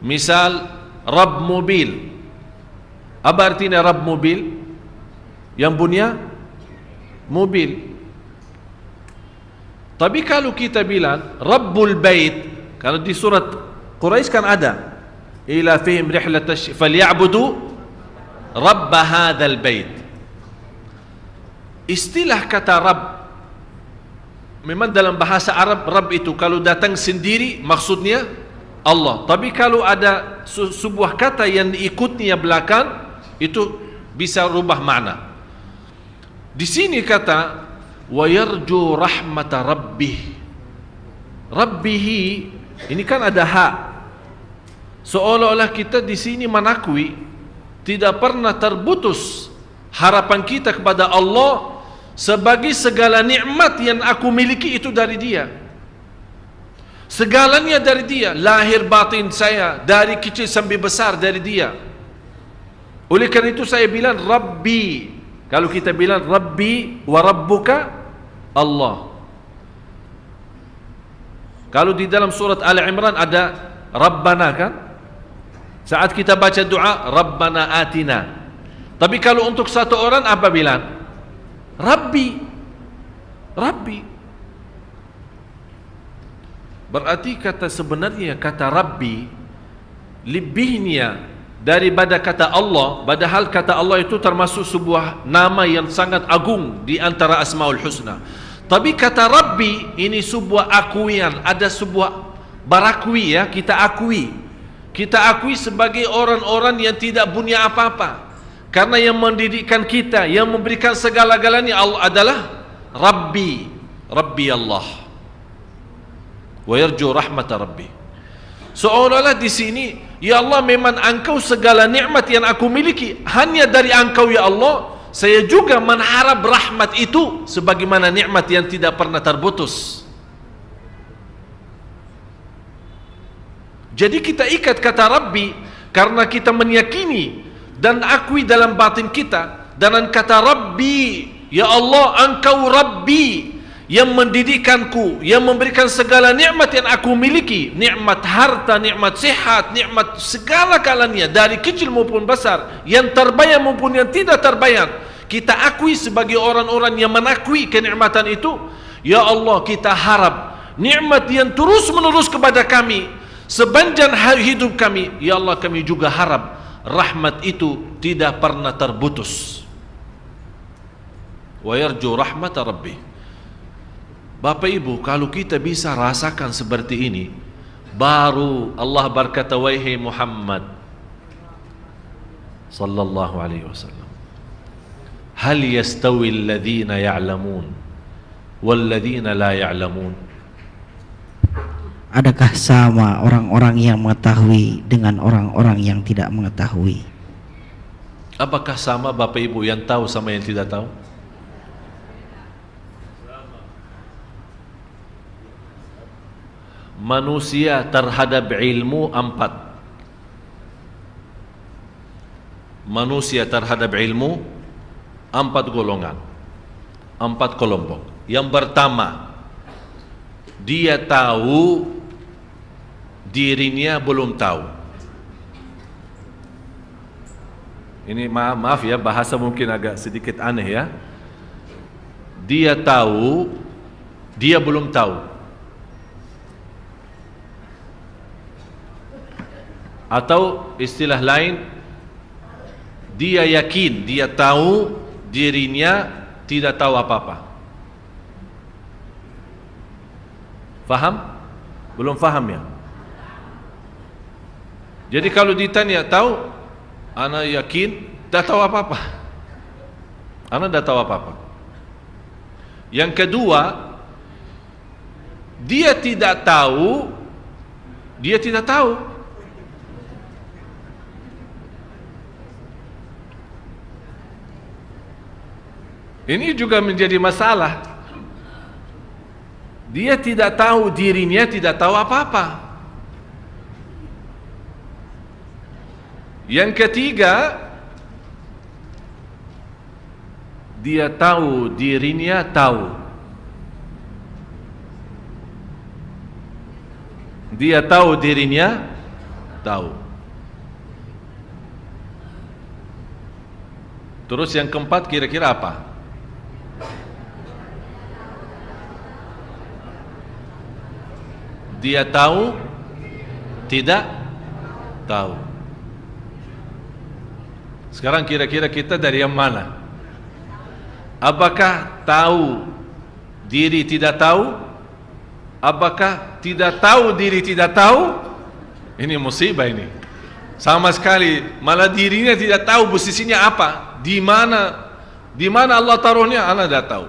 Misal Rabb mobil, apa artinya Rabb mobil? Yang punya mobil. Tapi kalau kita bilang Rabbul Bait, kalau di surat Quraisy kan ada ila fihim rihlatash falyabudu rabb hadzal bait. Istilah kata Rabb memang dalam bahasa Arab Rabb itu kalau datang sendiri maksudnya Allah. Tapi kalau ada sebuah kata yang diikutnya belakang itu bisa rubah makna. Di sini kata wa yarju rahmata rabbih. Rabbihi ini kan ada hak. Seolah-olah kita di sini menakui tidak pernah terputus harapan kita kepada Allah sebagai segala nikmat yang aku miliki itu dari Dia. Segalanya dari Dia, lahir batin saya dari kecil sampai besar dari Dia. Oleh karena itu saya bilang Rabbi. Kalau kita bilang Rabbi wa Rabbuka Allah. Kalau di dalam surat Al Imran ada Rabbana kan? Saat kita baca doa Rabbana atina. Tapi kalau untuk satu orang apa bilang? Rabbi. Rabbi. Berarti kata sebenarnya kata Rabbi lebihnya daripada kata Allah, padahal kata Allah itu termasuk sebuah nama yang sangat agung di antara Asmaul Husna. Tapi kata Rabbi ini sebuah akuian, ada sebuah barakui ya, kita akui sebagai orang-orang yang tidak punya apa-apa. Karena yang mendidikkan kita, yang memberikan segala-galanya Allah adalah Rabbi, Rabbi Allah. Wa yarju rahmat Rabbi. Seolah-olah di sini, ya Allah, memang Engkau segala nikmat yang aku miliki hanya dari Engkau ya Allah. Saya juga mengharap rahmat itu sebagaimana nikmat yang tidak pernah terputus. Jadi kita ikat kata Rabbi karena kita meyakini dan akui dalam batin kita dengan kata Rabbi, ya Allah, Engkau Rabbi yang mendidikkanku, yang memberikan segala nikmat yang aku miliki, nikmat harta, nikmat sehat, nikmat segala kalanya dari kecil maupun besar, yang terbayang maupun yang tidak terbayang. Kita akui sebagai orang-orang yang menakui kenikmatan itu. Ya Allah, kita harap nikmat yang terus menerus kepada kami sepanjang hidup kami, ya Allah, kami juga harap rahmat itu tidak pernah terputus. Wa yarju rahmat Rabbi. Bapak Ibu, kalau kita bisa rasakan seperti ini, baru Allah berkata, wahai Muhammad sallallahu alaihi wasallam, hal yastawi alladhina ya'lamun walladhina la ya'lamun. Adakah sama orang-orang yang mengetahui dengan orang-orang yang tidak mengetahui? Apakah sama Bapak Ibu yang tahu sama yang tidak tahu? Manusia terhadap ilmu empat. Manusia terhadap ilmu empat golongan, empat kelompok. Yang pertama, dia tahu dirinya belum tahu. Ini maaf ya, bahasa mungkin agak sedikit aneh ya. Dia tahu, dia belum tahu. Atau istilah lain, dia yakin, dia tahu dirinya tidak tahu apa-apa. Faham? Belum faham ya? Jadi kalau ditanya tahu, ana yakin tak tahu apa-apa. Ana tak tahu apa-apa. Yang kedua, dia tidak tahu, dia tidak tahu. Ini juga menjadi masalah. Dia tidak tahu dirinya, tidak tahu apa-apa. Yang ketiga, dia tahu dirinya tahu. Dia tahu dirinya tahu. Terus yang keempat kira-kira apa? Dia tahu, tidak tahu. Sekarang kira-kira kita dari yang mana? Apakah tahu diri tidak tahu? Apakah tidak tahu diri tidak tahu? Ini musibah ini. Sama sekali, malah dirinya tidak tahu posisinya apa, di mana Allah taruhnya, ana tidak tahu.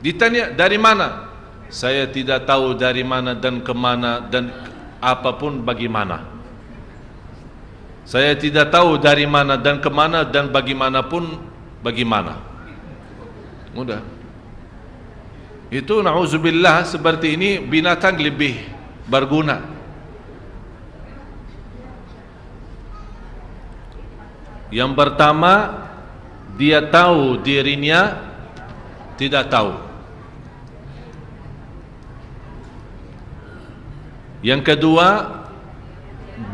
Ditanya dari mana? Saya tidak tahu dari mana dan kemana dan apapun bagaimana. Saya tidak tahu dari mana dan kemana dan bagaimanapun bagaimana. Mudah. Itu na'udzubillah, seperti ini binatang lebih berguna. Yang pertama, dia tahu dirinya tidak tahu. Yang kedua,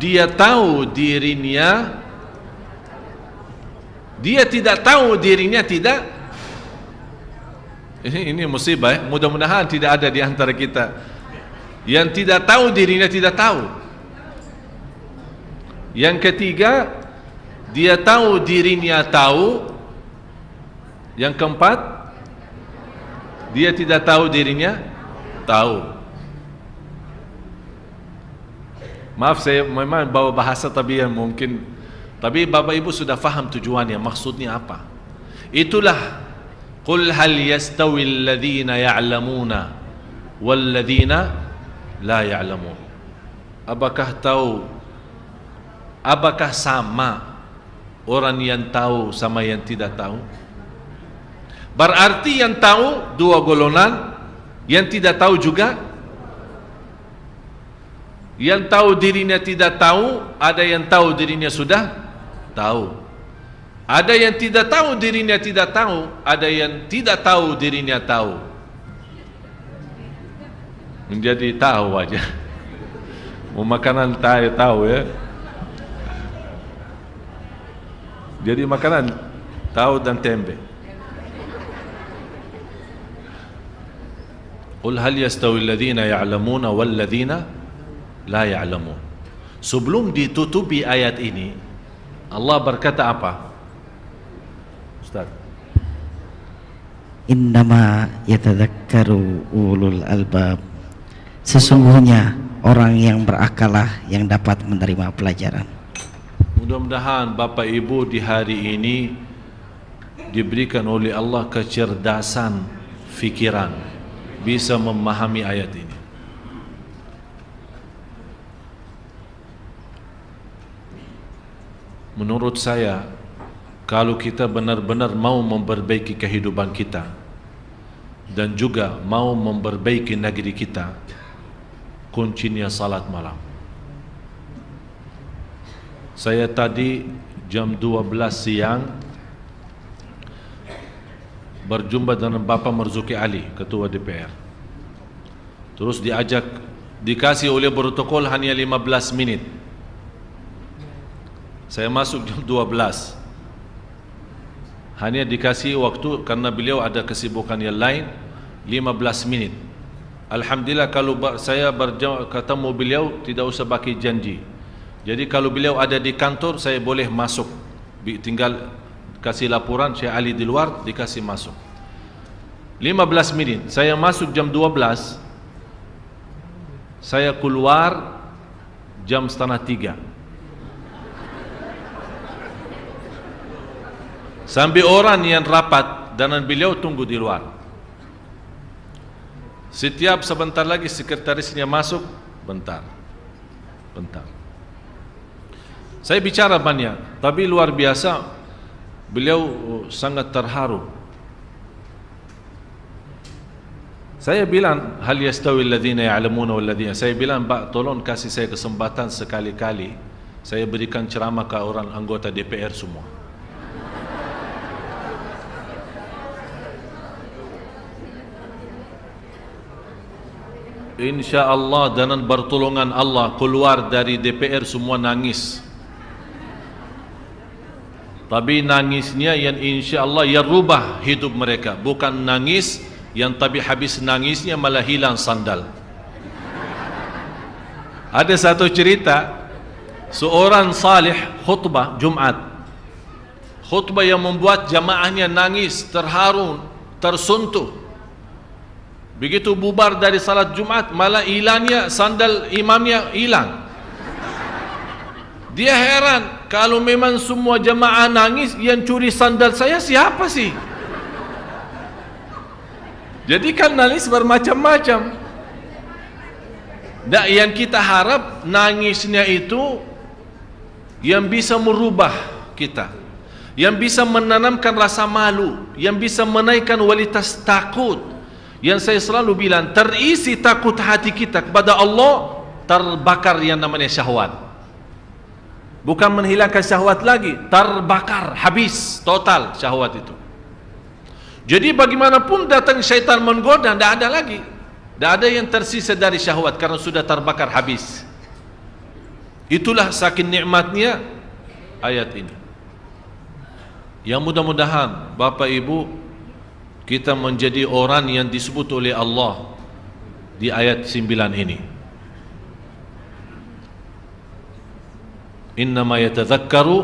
dia tahu dirinya, dia tidak tahu dirinya tidak. Ini musibah ya? Mudah-mudahan tidak ada di antara kita yang tidak tahu dirinya tidak tahu. Yang ketiga, dia tahu dirinya tahu. Yang keempat, dia tidak tahu dirinya tahu. Maaf, saya memang bawa bahasa tapi yang mungkin Tapi Bapak Ibu sudah faham tujuannya, maksudnya apa? Itulah qul hal yastawi alladhina ya'lamuna walladhina la ya'lamun. Apakah sama orang yang tahu sama yang tidak tahu? Berarti yang tahu dua golongan, yang tidak tahu juga. Yang tahu dirinya tidak tahu, ada yang tahu dirinya sudah tahu. Ada yang tidak tahu dirinya tidak tahu, ada yang tidak tahu dirinya tahu. Menjadi tahu aja. Mau makanan tahu ya. Jadi makanan tahu dan tempe. Qul hal yastawi alladhina ya'lamuna wal ladhina la ya'lamun. Sebelum ditutupi ayat ini, Allah berkata apa? Ustaz. Innama yatadzakkaru ulul albab. Sesungguhnya orang yang berakalah yang dapat menerima pelajaran. Mudah-mudahan Bapak Ibu di hari ini diberikan oleh Allah kecerdasan fikiran, bisa memahami ayat ini. Menurut saya, kalau kita benar-benar mau memperbaiki kehidupan kita dan juga mau memperbaiki negeri kita, kuncinya salat malam. Saya tadi jam 12 siang berjumpa dengan Bapak Marzuki Ali, Ketua DPR. Terus dikasih oleh protokol hanya 15 menit. Saya masuk jam 12. Hanya dikasih waktu karena beliau ada kesibukan yang lain 15 menit. Alhamdulillah kalau saya ketemu beliau tidak usah pakai janji. Jadi kalau beliau ada di kantor saya boleh masuk. Tinggal kasih laporan Syekh Ali di luar, dikasih masuk 15 menit. Saya masuk jam 12, saya keluar jam setengah 3. Sampai orang yang rapat dengan beliau tunggu di luar. Setiap sebentar lagi sekretarisnya masuk, bentar. Saya bicara banyak, tapi luar biasa beliau sangat terharu. Saya bilang hal yastawi alladhina ya'lamuna wal ladhina. Saya bilang, Pak, tolong kasih saya kesempatan sekali-kali saya berikan ceramah ke orang anggota DPR semua. InsyaAllah dengan pertolongan Allah keluar dari DPR semua nangis. Tapi nangisnya yang insyaAllah yang rubah hidup mereka, bukan nangis yang tapi habis nangisnya malah hilang sandal. Ada satu cerita, seorang salih khutbah Jumat, khutbah yang membuat jamaahnya nangis, terharu, tersentuh. Begitu bubar dari salat Jumat, malah hilangnya sandal imamnya hilang. Dia heran, kalau memang semua jamaah nangis, yang curi sandal saya siapa sih? Jadi kan nangis bermacam-macam. Dan yang kita harap nangisnya itu yang bisa merubah kita, yang bisa menanamkan rasa malu, yang bisa menaikkan kualitas takut. Yang saya selalu bilang, terisi takut hati kita kepada Allah, terbakar yang namanya syahwat. Bukan menghilangkan syahwat lagi, terbakar, habis total syahwat itu. Jadi bagaimanapun datang syaitan menggoda, tidak ada lagi, tidak ada yang tersisa dari syahwat karena sudah terbakar habis. Itulah saking nikmatnya ayat ini. Yang mudah-mudahan Bapak Ibu kita menjadi orang yang disebut oleh Allah di ayat 9 ini. Innama yatadzakkaru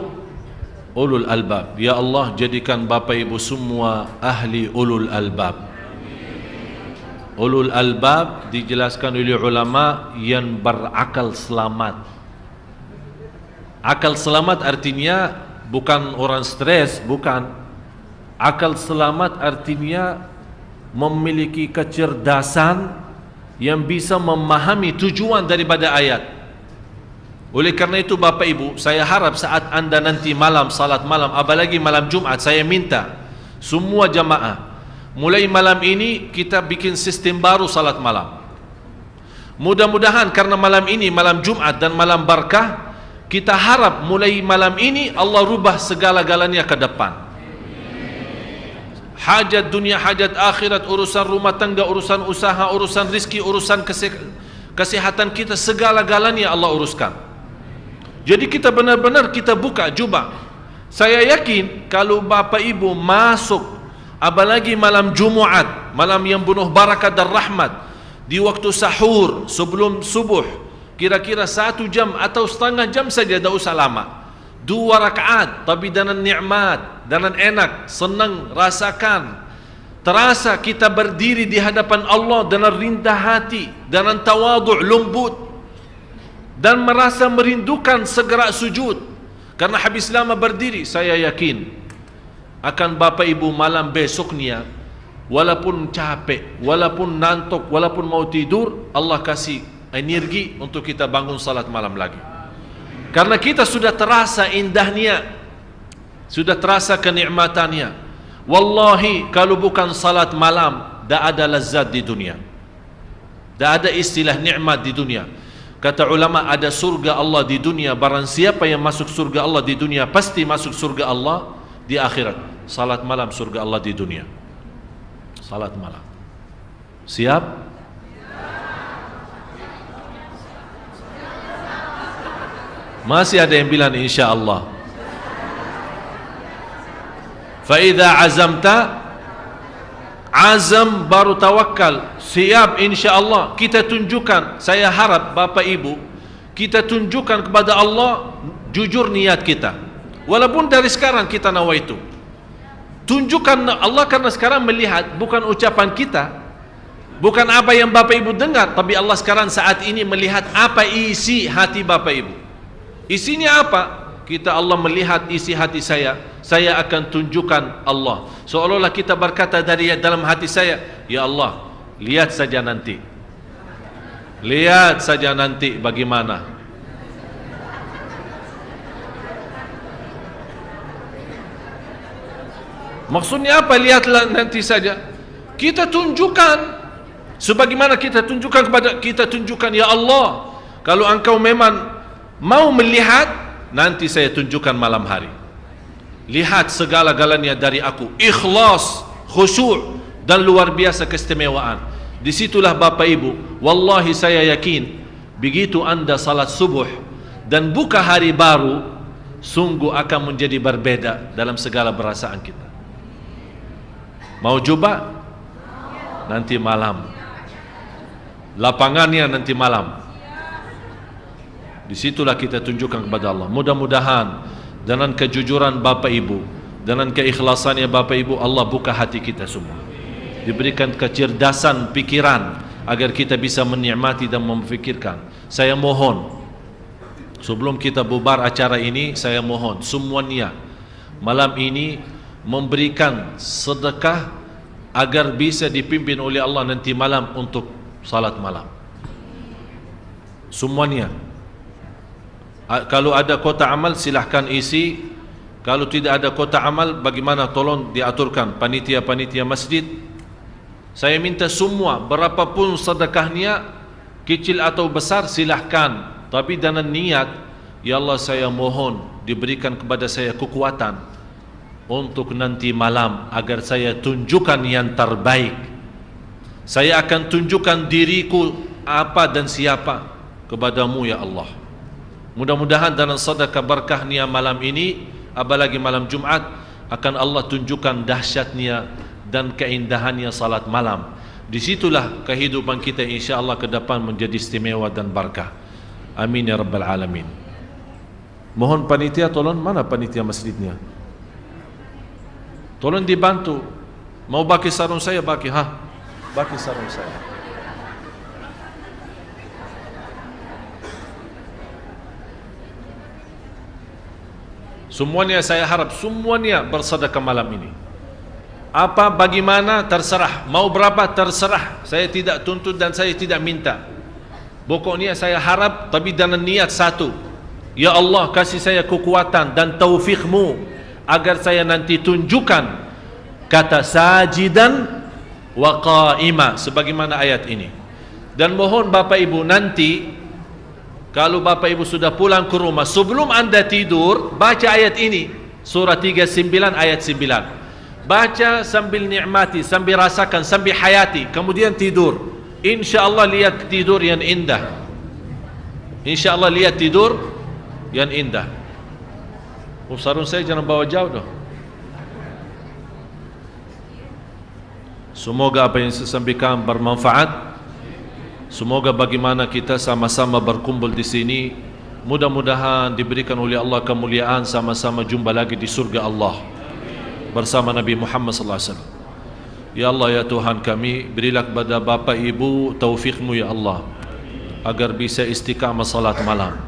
ulul albab. Ya Allah, jadikan Bapak Ibu semua ahli ulul albab. Ulul albab dijelaskan oleh ulama yang berakal selamat. Akal selamat artinya bukan orang stres, bukan. Akal selamat artinya memiliki kecerdasan yang bisa memahami tujuan daripada ayat. Oleh karena itu Bapak Ibu, saya harap saat anda nanti malam salat malam, apalagi malam Jumat, saya minta semua jamaah mulai malam ini kita bikin sistem baru salat malam. Mudah-mudahan karena malam ini malam Jumat dan malam berkah, kita harap mulai malam ini Allah rubah segala-galanya ke depan. Hajat dunia, hajat akhirat, urusan rumah tangga, urusan usaha, urusan rizki, urusan kesehatan kita, segala-galanya Allah uruskan. Jadi kita benar-benar kita buka jubah. Saya yakin kalau Bapak Ibu masuk, apalagi malam Jumat, malam yang penuh barakat dan rahmat, di waktu sahur sebelum subuh, kira-kira 1 jam atau setengah jam saja, tak usah lama. 2 rakaat, tapi dengan nikmat, dengan enak, senang, rasakan. Terasa kita berdiri di hadapan Allah dengan rindah hati, dengan tawadhu, lembut, dan merasa merindukan segera sujud. Karena habis lama berdiri, saya yakin akan Bapak Ibu malam besoknya, walaupun capek, walaupun nantuk, walaupun mau tidur, Allah kasih energi untuk kita bangun salat malam lagi. Karena kita sudah terasa indahnya, sudah terasa kenikmatannya. Wallahi kalau bukan salat malam, tak ada lezat di dunia, tak ada istilah nikmat di dunia. Kata ulama, ada surga Allah di dunia. Barang siapa yang masuk surga Allah di dunia, pasti masuk surga Allah di akhirat. Salat malam surga Allah di dunia. Salat malam. Siap? Masih ada yang bilang insya-Allah. Fa idza azamta, azam baru tawakal. Siap insya-Allah. Kita tunjukkan, saya harap Bapak Ibu, kita tunjukkan kepada Allah jujur niat kita. Walaupun dari sekarang kita nawaitu. Tunjukkan Allah, karena sekarang melihat bukan ucapan kita, bukan apa yang Bapak Ibu dengar, tapi Allah sekarang saat ini melihat apa isi hati Bapak Ibu. Isinya apa? Kita, Allah melihat isi hati saya akan tunjukkan Allah. Seolah-olah kita berkata dari dalam hati saya, ya Allah, lihat saja nanti. Lihat saja nanti bagaimana. Maksudnya apa? Lihatlah nanti saja. Kita tunjukkan sebagaimana kita tunjukkan ya Allah, kalau engkau memang mau melihat, nanti saya tunjukkan malam hari. Lihat segala-galanya dari aku, ikhlas, khusyuk, dan luar biasa keistimewaan. Disitulah Bapak Ibu, wallahi saya yakin, begitu anda salat subuh dan buka hari baru, sungguh akan menjadi berbeda dalam segala perasaan kita. Mau coba? Nanti malam. Lapangannya nanti malam. Disitulah kita tunjukkan kepada Allah. Mudah-mudahan dengan kejujuran Bapak Ibu, dengan keikhlasannya Bapak Ibu, Allah buka hati kita semua, diberikan kecerdasan pikiran agar kita bisa menikmati dan memfikirkan. Saya mohon, sebelum kita bubar acara ini, saya mohon semuanya malam ini memberikan sedekah agar bisa dipimpin oleh Allah nanti malam untuk salat malam. Semuanya. Kalau ada kota amal silahkan isi. Kalau tidak ada kota amal, bagaimana tolong diaturkan panitia-panitia masjid. Saya minta semua, berapapun sedekahnya, kecil atau besar, silahkan. Tapi dengan niat, ya Allah saya mohon diberikan kepada saya kekuatan untuk nanti malam agar saya tunjukkan yang terbaik. Saya akan tunjukkan diriku apa dan siapa kepadamu ya Allah. Mudah-mudahan dalam sedekah berkahnya malam ini, apalagi malam Jumat, akan Allah tunjukkan dahsyatnya dan keindahannya salat malam. Disitulah kehidupan kita insya-Allah ke depan menjadi istimewa dan berkah. Amin ya rabbal alamin. Mohon panitia tolong, mana panitia masjidnya? Tolong dibantu. Mau bagi sarung saya, bagi bagi sarung saya. Semuanya saya harap semuanya bersedekah malam ini. Apa bagaimana terserah, mau berapa terserah. Saya tidak tuntut dan saya tidak minta. Pokoknya saya harap, tapi dengan niat satu. Ya Allah, kasih saya kekuatan dan taufikmu agar saya nanti tunjukkan kata sajidan wa qa'ima sebagaimana ayat ini. Dan mohon Bapak Ibu nanti kalau Bapak Ibu sudah pulang ke rumah, sebelum anda tidur baca ayat ini, surah 39 ayat 9. Baca sambil nikmati, sambil rasakan, sambil hayati, kemudian tidur. InsyaAllah lihat tidur yang indah. InsyaAllah lihat tidur yang indah. Sarung saya jangan bawa jauh dah. Semoga apa yang saya sampaikan bermanfaat. Semoga bagaimana kita sama-sama berkumpul di sini, mudah-mudahan diberikan oleh Allah kemuliaan, sama-sama jumpa lagi di surga Allah bersama Nabi Muhammad sallallahu alaihi wasallam. Ya Allah, ya Tuhan kami, berilah kepada Bapak Ibu taufikmu ya Allah, agar bisa istiqamah salat malam.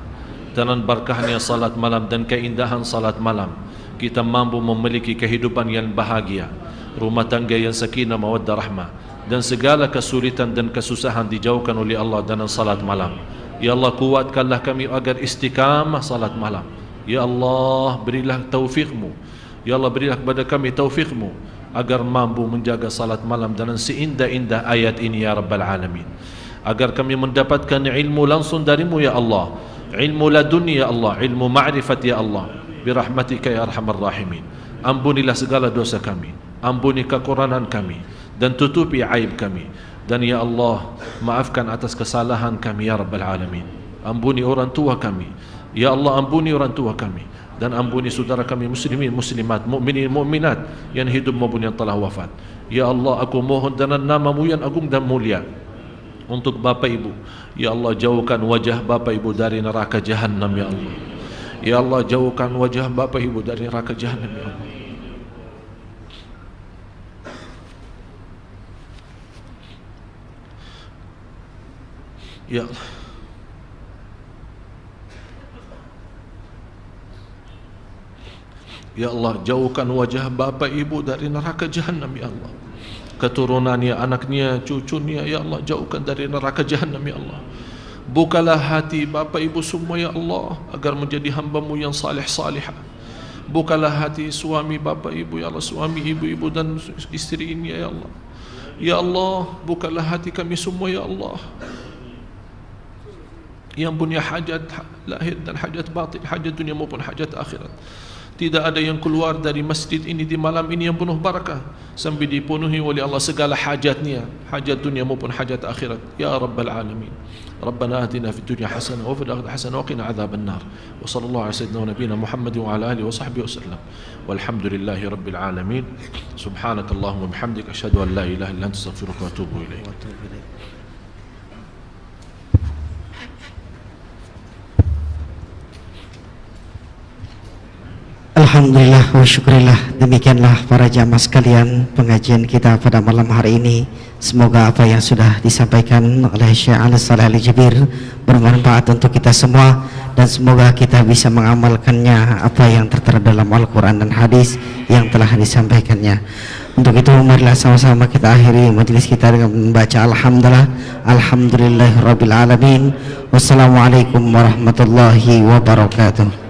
Dengan berkahnya salat malam dan keindahan salat malam, kita mampu memiliki kehidupan yang bahagia, rumah tangga yang sakinah mawaddah rahmah, dan segala kesulitan dan kesusahan dijauhkan oleh Allah dengan salat malam. Ya Allah, kuatkanlah kami agar istiqamah salat malam. Ya Allah, berilah taufikmu. Ya Allah, berilah kepada kami taufikmu agar mampu menjaga salat malam dengan seindah-indah ayat ini ya Rabbal Alamin. Agar kami mendapatkan ilmu langsung darimu ya Allah, ilmu laduni ya Allah, ilmu ma'rifat ya Allah, birahmatika ya arhamar rahimin. Ampunilah segala dosa kami, ampuni kekurangan kami, dan tutupi aib kami. Dan ya Allah, maafkan atas kesalahan kami ya Rabbal Alamin. Ampuni orang tua kami ya Allah, ampuni orang tua kami, dan ampuni saudara kami muslimin muslimat, mukminin mukminat yang hidup maupun yang telah wafat. Ya Allah, aku mohon dengan nama-Mu yang agung dan mulia untuk Bapak Ibu. Ya Allah, jauhkan wajah Bapak Ibu dari neraka Jahannam ya Allah. Ya Allah, jauhkan wajah Bapak Ibu dari neraka Jahannam ya Allah. Ya Allah, ya Allah, jauhkan wajah Bapak Ibu dari neraka Jahannam ya Allah. Keturunannya, anaknya, cucunya ya Allah, jauhkan dari neraka Jahannam ya Allah. Bukalah hati Bapak Ibu semua ya Allah, agar menjadi hamba-Mu yang salih-salihah. Bukalah hati suami Bapak Ibu ya Allah, suami ibu-ibu dan istri ini ya Allah. Ya Allah, bukalah hati kami semua ya Allah, yang punya hajat lahir dan hajat batin, hajat dunia maupun hajat akhirat. Tidak ada yang keluar dari masjid ini di malam ini yang penuh barakah sampai dipenuhi oleh Allah segala hajatnya, hajat dunia maupun hajat akhirat ya Rabbal Alamin. Rabbana atina fid dunya hasanah wa fil akhirati hasanah wa qina adzaban nar. Wa sallallahu ala sayyidina wa nabiyina Muhammad wa ala alihi wa sahbihi wasallam. Walhamdulillahi rabbil alamin. Subhanakallahumma wa bihamdika asyhadu an la ilaha illa anta astaghfiruka wa atubu ilaik. Alhamdulillah wa syukurillah. Demikianlah para jamaah sekalian pengajian kita pada malam hari ini. Semoga apa yang sudah disampaikan oleh Syekh Ali Saleh Al-Jabir bermanfaat untuk kita semua, dan semoga kita bisa mengamalkannya apa yang tertera dalam Al-Quran dan hadis yang telah disampaikannya. Untuk itu marilah sama-sama kita akhiri majelis kita dengan membaca alhamdulillah, alhamdulillahirabbil alamin. Wassalamualaikum warahmatullahi wabarakatuh.